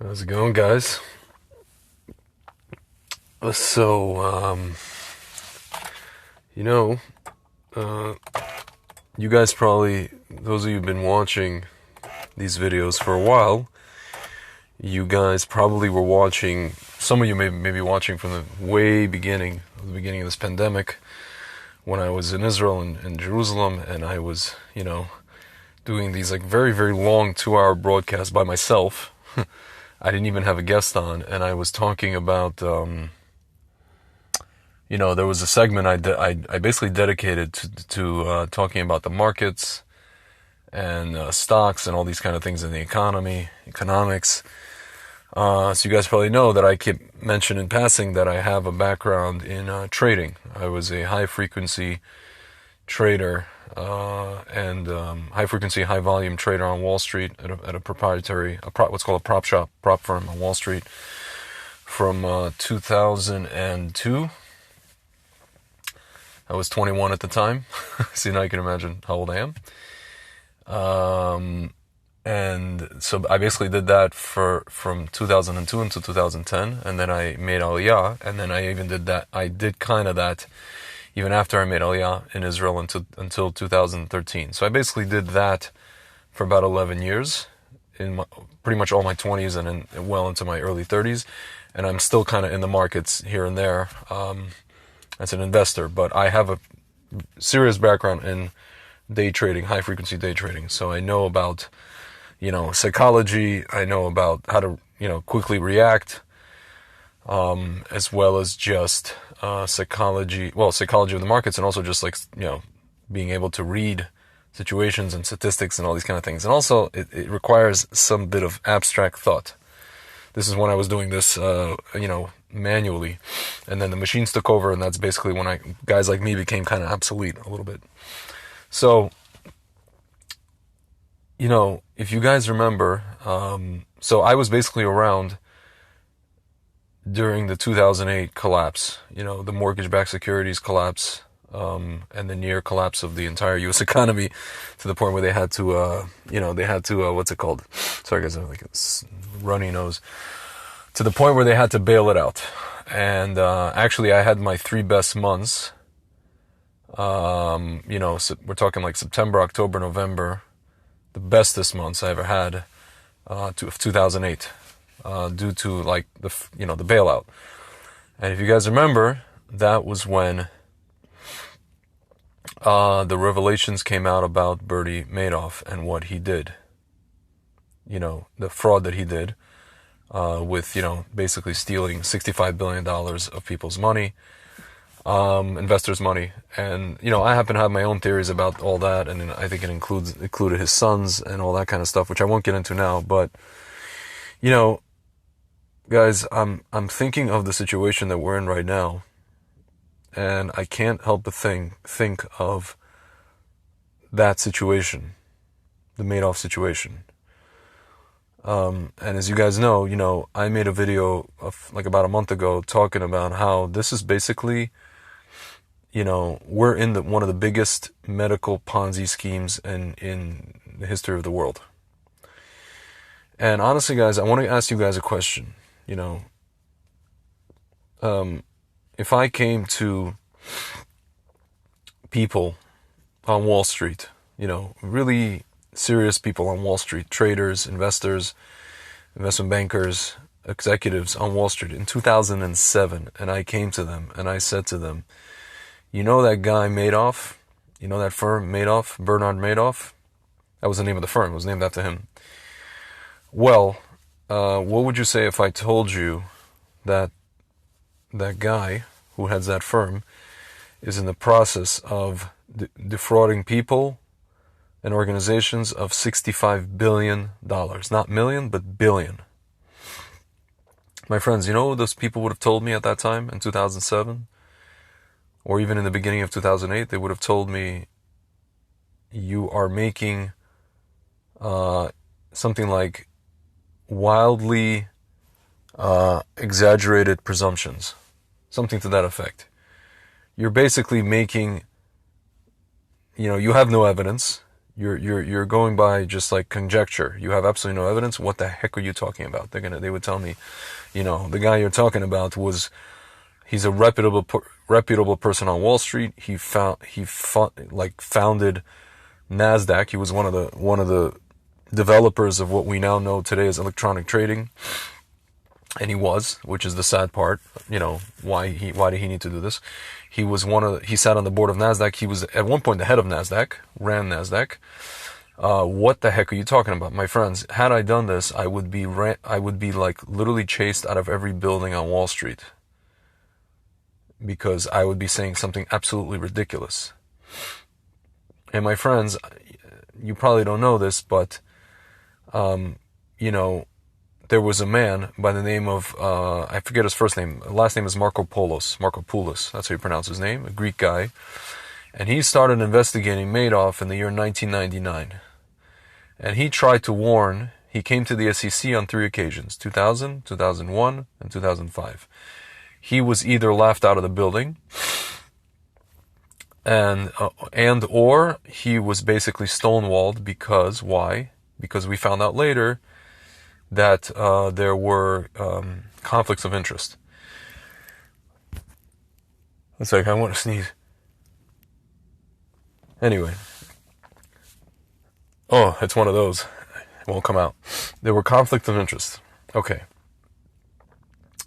How's it going, guys? So, you know, uh, you guys probably, those of you who've been watching these videos for a while, you guys probably were watching, some of you may be watching from the way beginning, the beginning of this pandemic, when I was in Israel and Jerusalem, and I was, doing these like very, very long 2-hour broadcasts by myself. I didn't even have a guest on, and I was talking about, there was a segment I basically dedicated to talking about the markets and stocks and all these kind of things in the economics. So you guys probably know that I keep mentioning in passing that I have a background in trading. I was a high-frequency trader and high-frequency, high-volume trader on Wall Street at a proprietary, what's called a prop firm on Wall Street from 2002. I was 21 at the time. See, now you can imagine how old I am. And so I basically did that from 2002 until 2010, and then I made Aliyah, and then I did kind of that even after I made Aliyah in Israel until 2013. So I basically did that for about 11 years, pretty much all my 20s and well into my early 30s, and I'm still kind of in the markets here and there as an investor, but I have a serious background in day trading, high-frequency day trading, so I know about psychology. I know about how to, quickly react, as well as just psychology of the markets, and also just being able to read situations and statistics and all these kind of things. And also, it requires some bit of abstract thought. This is when I was doing this, manually, and then the machines took over, and that's basically when guys like me became kind of obsolete a little bit. So, if you guys remember, so I was basically around during the 2008 collapse, the mortgage-backed securities collapse, and the near collapse of the entire U.S. economy, to the point where they had to, what's it called? Sorry guys, I have like a runny nose. To the point where they had to bail it out. And actually I had my 3 best months. So we're talking like September, October, November, the bestest months I ever had of 2008, due to like the bailout. And if you guys remember, that was when the revelations came out about Bernie Madoff and what he did. The fraud that he did with basically stealing $65 billion of people's money, investors' money. And I happen to have my own theories about all that, and I think it included his sons and all that kind of stuff, which I won't get into now. But guys, I'm thinking of the situation that we're in right now, and I can't help but think of that situation, the Madoff situation. And as you guys know, I made a video of like about a month ago talking about how this is basically, we're in one of the biggest medical Ponzi schemes in the history of the world. And honestly, guys, I want to ask you guys a question. If I came to people on Wall Street, really serious people on Wall Street, traders, investors, investment bankers, executives on Wall Street in 2007, and I came to them and I said to them, that guy Madoff, that firm Madoff, Bernard Madoff, that was the name of the firm, it was named after him. Well, what would you say if I told you that that guy who heads that firm is in the process of defrauding people and organizations of $65 billion. Not million, but billion. My friends, what those people would have told me at that time in 2007? Or even in the beginning of 2008, they would have told me, you are making something like wildly exaggerated presumptions. Something to that effect. You're basically making, you have no evidence. You're going by just like conjecture. You have absolutely no evidence. What the heck are you talking about? They would tell me, the guy you're talking about he's a reputable person on Wall Street. He founded NASDAQ. He was one of the developers of what we now know today as electronic trading. And which is the sad part. Why did he need to do this? He sat on the board of NASDAQ. He was at one point the head of NASDAQ, ran NASDAQ. What the heck are you talking about? My friends, had I done this, I would be like literally chased out of every building on Wall Street. Because I would be saying something absolutely ridiculous. And my friends, you probably don't know this, but, there was a man by the name of, I forget his first name. Last name is Markopoulos. That's how you pronounce his name. A Greek guy. And he started investigating Madoff in the year 1999. And he tried to warn, he came to the SEC on 3 occasions, 2000, 2001, and 2005. He was either laughed out of the building, or he was basically stonewalled because, why? Because we found out later that there were conflicts of interest. It's like, I want to sneeze. Anyway. Oh, it's one of those. It won't come out. There were conflicts of interest. Okay.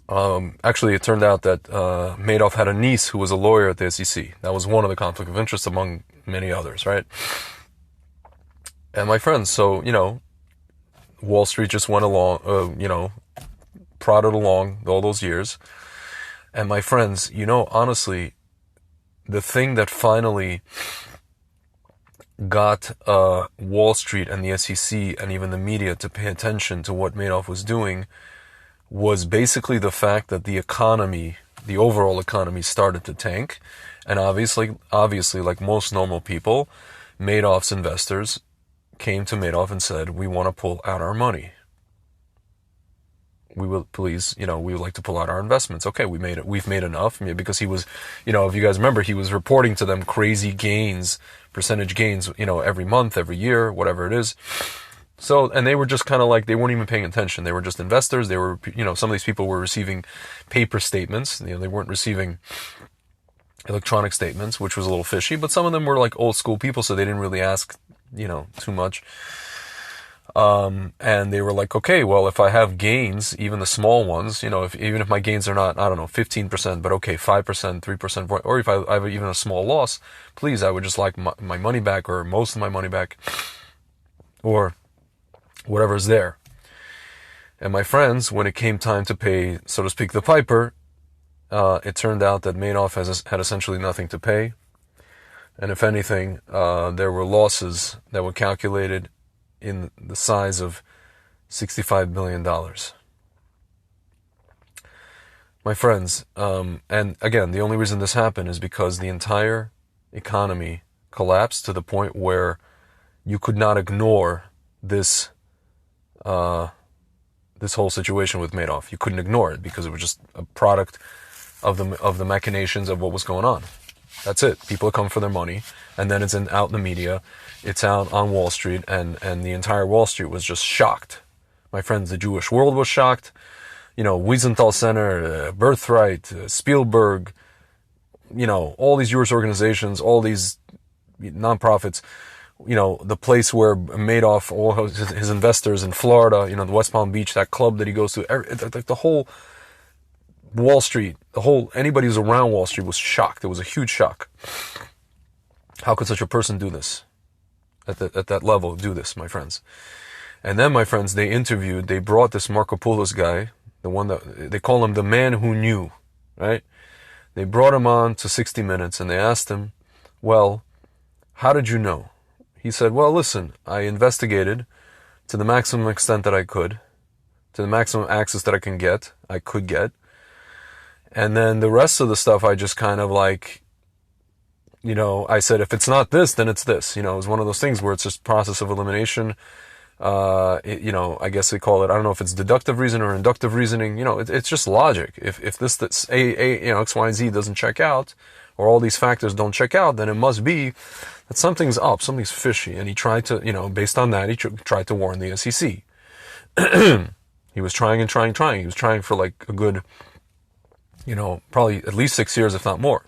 Actually, it turned out that Madoff had a niece who was a lawyer at the SEC. That was one of the conflict of interest among many others, right? And my friends, so, Wall Street just went along, prodded along all those years. And my friends, honestly, the thing that finally got Wall Street and the SEC and even the media to pay attention to what Madoff was doing was basically the fact that the economy, the overall economy, started to tank. And obviously, like most normal people, Madoff's investors came to Madoff and said, we want to pull out our money. We will please, we would like to pull out our investments. Okay, we've made enough, because he was, if you guys remember, he was reporting to them crazy gains, percentage gains, every month, every year, whatever it is. So, and they were just kind of like, they weren't even paying attention. They were just investors. They were, some of these people were receiving paper statements. They weren't receiving electronic statements, which was a little fishy, but some of them were like old school people, so they didn't really ask, too much. And they were like, okay, well, if I have gains, even the small ones, even if my gains are not, 15%, but okay, 5%, 3%, or if I have even a small loss, please, I would just like my money back, or most of my money back, or whatever's there. And my friends, when it came time to pay, so to speak, the piper, it turned out that Madoff had essentially nothing to pay. And if anything, there were losses that were calculated in the size of $65 billion. My friends, and again, the only reason this happened is because the entire economy collapsed to the point where you could not ignore this whole situation with Madoff. You couldn't ignore it because it was just a product of the machinations of what was going on. That's it. People come for their money, and then it's out in the media. It's out on Wall Street, and the entire Wall Street was just shocked. My friends, the Jewish world was shocked. Wiesenthal Center, Birthright, Spielberg, all these Jewish organizations, all these nonprofits, the place where Madoff, all his investors in Florida, the West Palm Beach, that club that he goes to, the whole Wall Street, anybody who's around Wall Street was shocked. It was a huge shock. How could such a person do this? At that level, do this, my friends. And then, my friends, they brought this Markopoulos guy, the one that, they call him the man who knew, right? They brought him on to 60 Minutes, and they asked him, well, how did you know? He said, well, listen, I investigated to the maximum extent that I could, to the maximum access that I could get. And then the rest of the stuff, I just kind of like, I said, if it's not this, then it's this. It was one of those things where it's just process of elimination. I guess they call it, I don't know if it's deductive reasoning or inductive reasoning. It's just logic. If this X, Y, and Z doesn't check out, or all these factors don't check out, then it must be that something's up, something's fishy. And he tried to, based on that, he tried to warn the SEC. He was trying and trying. He was trying for like a good, probably at least 6 years, if not more.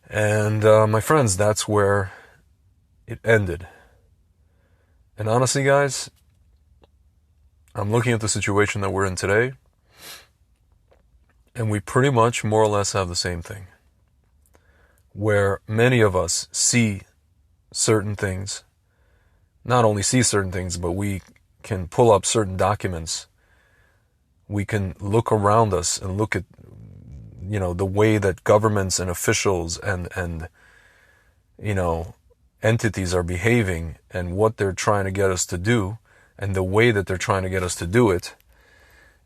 And my friends, that's where it ended. And honestly, guys, I'm looking at the situation that we're in today, and we pretty much more or less have the same thing, where many of us see certain things, not only see certain things, but we can pull up certain documents. We can look around us and look at, the way that governments and officials and entities are behaving and what they're trying to get us to do and the way that they're trying to get us to do it.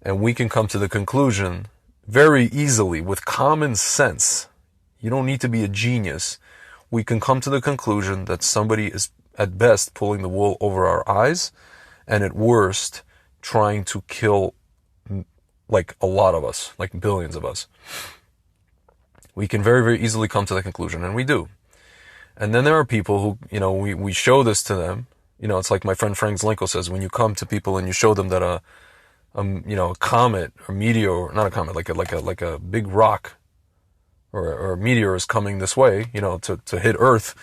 And we can come to the conclusion very easily with common sense. You don't need to be a genius. We can come to the conclusion that somebody is at best pulling the wool over our eyes and at worst trying to kill like a lot of us, like billions of us. We can very, very easily come to that conclusion, and we do. And then there are people who, we show this to them. It's like my friend Frank Zlenko says, when you come to people and you show them that a comet or meteor, or not a comet, like a big rock or a meteor is coming this way, to hit Earth,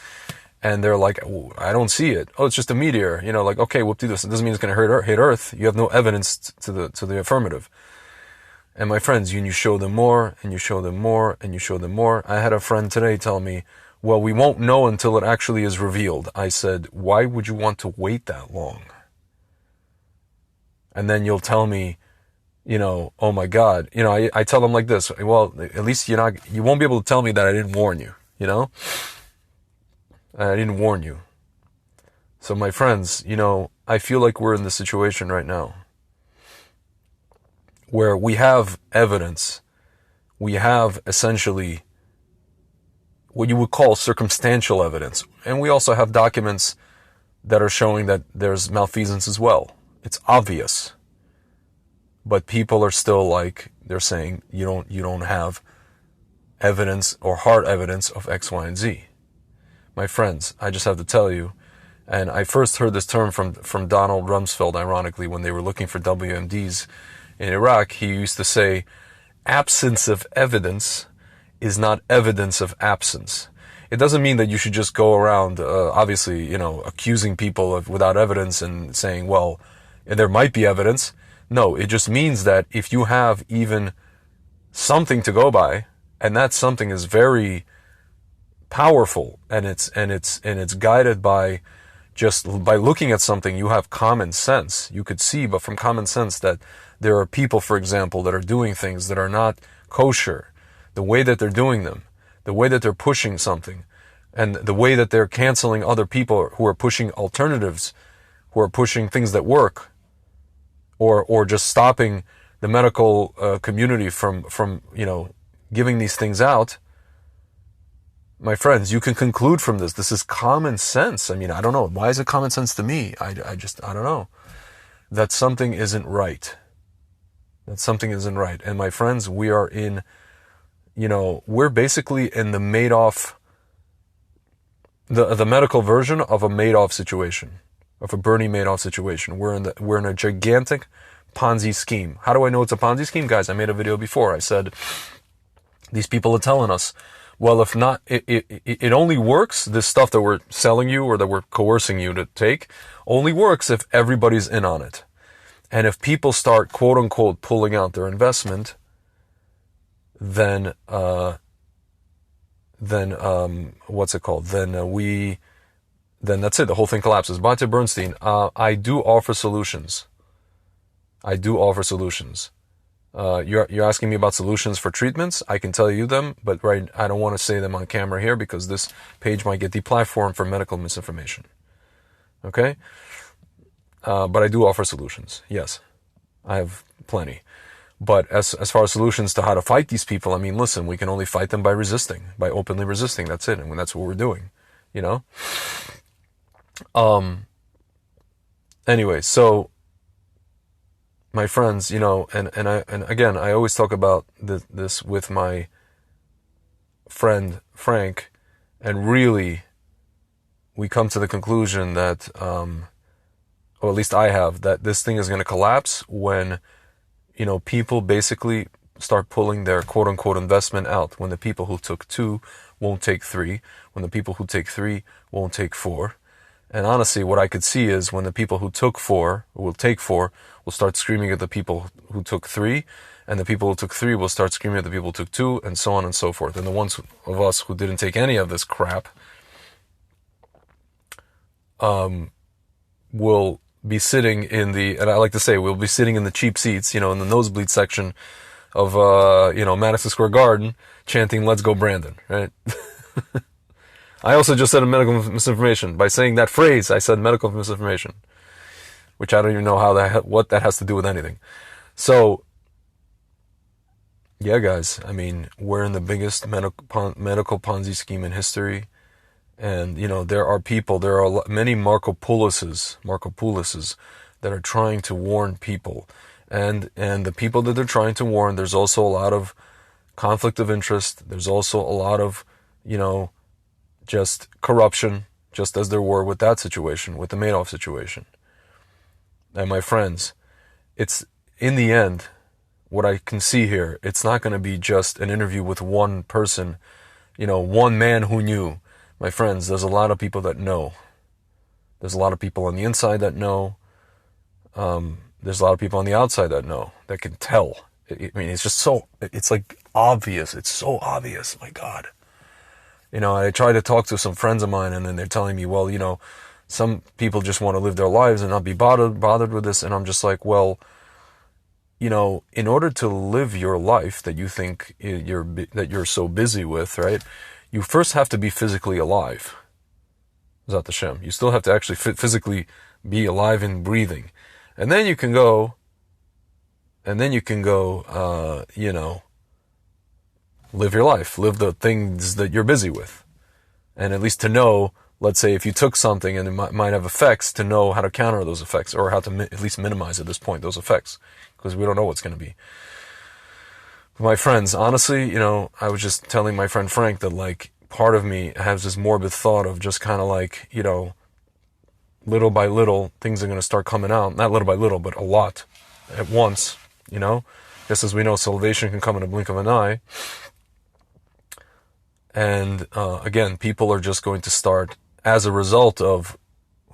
and they're like, oh, I don't see it. Oh, it's just a meteor. Like, okay, we'll do this. It doesn't mean it's going to hit Earth. You have no evidence to the affirmative. And my friends, you show them more, and you show them more, and you show them more. I had a friend today tell me, well, we won't know until it actually is revealed. I said, why would you want to wait that long? And then you'll tell me, oh my God. I tell them like this, well, at least you won't be able to tell me that I didn't warn you, I didn't warn you. So my friends, I feel like we're in this situation right now where we have evidence. We have essentially what you would call circumstantial evidence. And we also have documents that are showing that there's malfeasance as well. It's obvious. But people are still like, they're saying you don't have evidence or hard evidence of X, Y, and Z. My friends, I just have to tell you, and I first heard this term from Donald Rumsfeld, ironically, when they were looking for WMDs in Iraq. He used to say, absence of evidence is not evidence of absence. It doesn't mean that you should just go around, obviously, accusing people without evidence and saying, well, there might be evidence. No, it just means that if you have even something to go by, and that something is very powerful, and it's guided by just by looking at something, you have common sense. You could see, but from common sense, that there are people, for example, that are doing things that are not kosher. The way that they're doing them, the way that they're pushing something, and the way that they're canceling other people who are pushing alternatives, who are pushing things that work, or just stopping the medical community from giving these things out. My friends, you can conclude from this. This is common sense. I mean, I don't know. Why is it common sense to me? I don't know. That something isn't right. That something isn't right. And my friends, we are in, we're basically in the Madoff, the medical version of a Madoff situation, of a Bernie Madoff situation. We're in a gigantic Ponzi scheme. How do I know it's a Ponzi scheme? Guys, I made a video before. I said, these people are telling us, well, if not, it only works, this stuff that we're selling you or that we're coercing you to take, only works if everybody's in on it. And if people start, quote unquote, pulling out their investment, then what's it called? Then that's it. The whole thing collapses. Batia Bernstein, I do offer solutions. You're asking me about solutions for treatments. I can tell you them, but I don't want to say them on camera here because this page might get deplatformed for medical misinformation. Okay? But I do offer solutions. Yes. I have plenty. But as far as solutions to how to fight these people, I mean, listen, we can only fight them by resisting, by openly resisting. That's it. And that's what we're doing, Anyway, so my friends, and again, I always talk about this with my friend Frank, and really we come to the conclusion that, or at least I have, that this thing is going to collapse when, people basically start pulling their quote-unquote investment out. When the people who took 2 won't take 3, when the people who take 3 won't take 4. And honestly, what I could see is when the people who took 4, or will take 4, will start screaming at the people who took 3, and the people who took 3 will start screaming at the people who took 2, and so on and so forth. And the ones of us who didn't take any of this crap will be sitting in the, and I like to say, we'll be sitting in the cheap seats, in the nosebleed section of, Madison Square Garden, chanting, "Let's go Brandon," right? I also just said a medical misinformation. By saying that phrase, I said medical misinformation, which I don't even know what that has to do with anything. So, yeah, guys, I mean, we're in the biggest medical Ponzi scheme in history. And, there are many Marco Poloses that are trying to warn people. And the people that they're trying to warn, there's also a lot of conflict of interest. There's also a lot of, just corruption, just as there were with that situation, with the Madoff situation. And my friends, it's, in the end, what I can see here, it's not going to be just an interview with one person, one man who knew. My friends, there's a lot of people that know. There's a lot of people on the inside that know. There's a lot of people on the outside that know, that can tell. It's just it's like obvious. It's so obvious. My God. I try to talk to some friends of mine, and then they're telling me, well, some people just want to live their lives and not be bothered with this. And I'm just like, well, in order to live your life that you think you're so busy with, right? You first have to be physically alive. Zat Hashem. You still have to actually physically be alive and breathing. And then you can go, live your life, live the things that you're busy with. And at least to know, let's say if you took something and it might have effects, to know how to counter those effects, or how to at least minimize at this point those effects, because we don't know what's going to be. My friends, honestly, I was just telling my friend Frank that, like, part of me has this morbid thought of just kind of like, little by little, things are going to start coming out. Not little by little, but a lot at once, Just as we know, salvation can come in a blink of an eye. And, again, people are just going to start, as a result of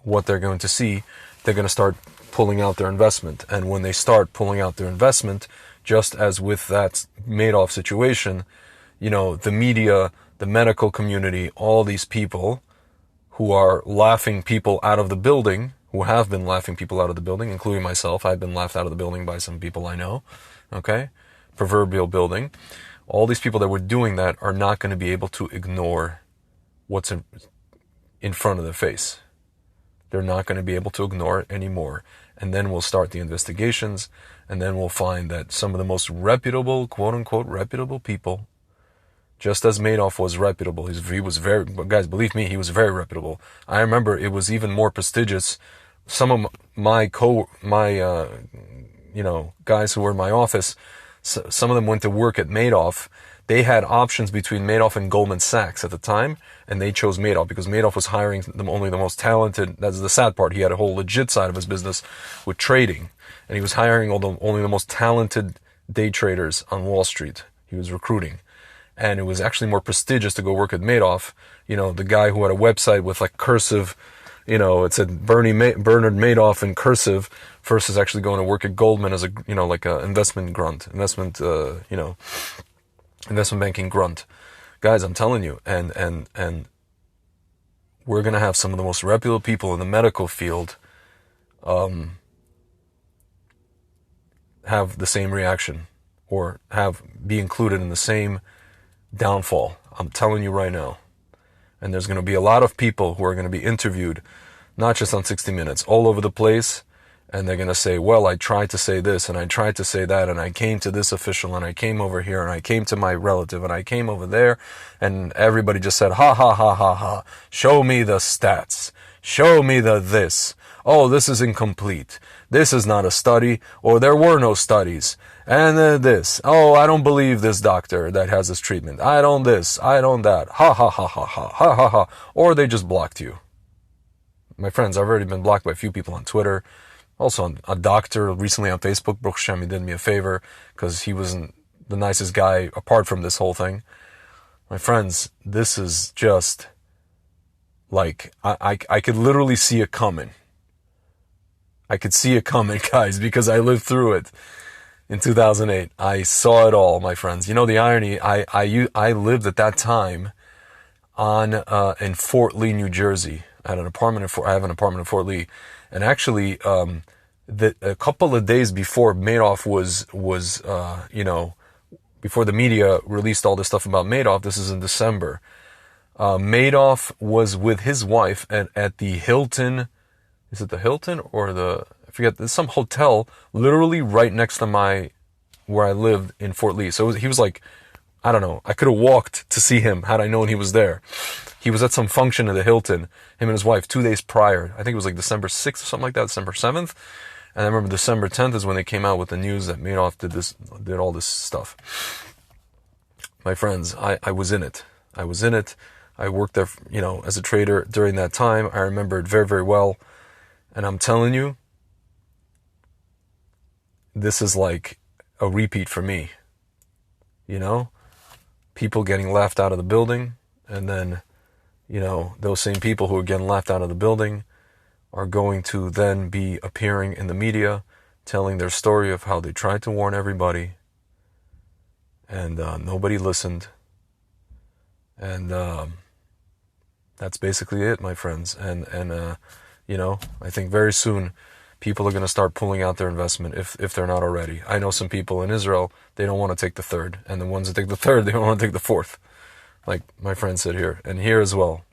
what they're going to see, they're going to start pulling out their investment. And when they start pulling out their investment, just as with that Madoff situation, the media, the medical community, all these people who are laughing people out of the building, who have been laughing people out of the building, including myself. I've been laughed out of the building by some people I know, okay? Proverbial building. All these people that were doing that are not going to be able to ignore what's in front of their face. They're not going to be able to ignore it anymore. And then we'll start the investigations, and then we'll find that some of the most reputable, quote-unquote reputable people, just as Madoff was reputable, he was very, guys, believe me, he was very reputable. I remember it was even more prestigious. Some of my guys who were in my office, some of them went to work at Madoff. They had options between Madoff and Goldman Sachs at the time, and they chose Madoff because Madoff was hiring only the most talented. That's the sad part. He had a whole legit side of his business with trading, and he was hiring only the most talented day traders on Wall Street. He was recruiting, and it was actually more prestigious to go work at Madoff. The guy who had a website with like cursive, it said Bernard Madoff in cursive, versus actually going to work at Goldman as a investment grunt, investment banking grunt. Guys, I'm telling you, and we're going to have some of the most reputable people in the medical field have the same reaction, or be included in the same downfall. I'm telling you right now. And there's going to be a lot of people who are going to be interviewed, not just on 60 Minutes, all over the place. And they're going to say, well, I tried to say this, and I tried to say that, and I came to this official, and I came over here, and I came to my relative, and I came over there, and everybody just said, ha, ha, ha, ha, ha. Show me the stats. Show me the this. Oh, this is incomplete. This is not a study, or there were no studies. And this. Oh, I don't believe this doctor that has this treatment. I don't this. I don't that. Ha ha ha ha ha ha ha ha. Or they just blocked you. My friends, I've already been blocked by a few people on Twitter. Also, a doctor recently on Facebook, Baruch Hashem, he did me a favor because he wasn't the nicest guy apart from this whole thing. My friends, this is just like, I could literally see it coming. I could see it coming, guys, because I lived through it in 2008. I saw it all, my friends. You know, the irony, I lived at that time in Fort Lee, New Jersey. I have an apartment in Fort Lee. And actually, a couple of days before Madoff was before the media released all this stuff about Madoff, this is in December, Madoff was with his wife at the Hilton. Is it the Hilton or I forget, there's some hotel literally right next to where I lived in Fort Lee. So he was like, I don't know, I could have walked to see him had I known he was there. He was at some function at the Hilton, him and his wife, 2 days prior. I think it was like December 6th or something like that, December 7th. And I remember December 10th is when they came out with the news that Madoff did all this stuff. My friends, I was in it. I was in it. I worked there, as a trader during that time. I remember it very, very well. And I'm telling you, this is like a repeat for me. People getting laughed out of the building, and then, those same people who are getting laughed out of the building are going to then be appearing in the media, telling their story of how they tried to warn everybody, and nobody listened. And that's basically it, my friends. And I think very soon people are going to start pulling out their investment if they're not already. I know some people in Israel, they don't want to take the third. And the ones that take the third, they don't want to take the fourth. Like my friend said here. And here as well.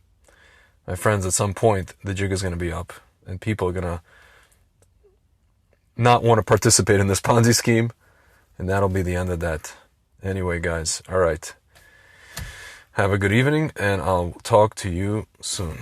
My friends, at some point, the jig is going to be up. And people are going to not want to participate in this Ponzi scheme. And that'll be the end of that. Anyway, guys. All right. Have a good evening, and I'll talk to you soon.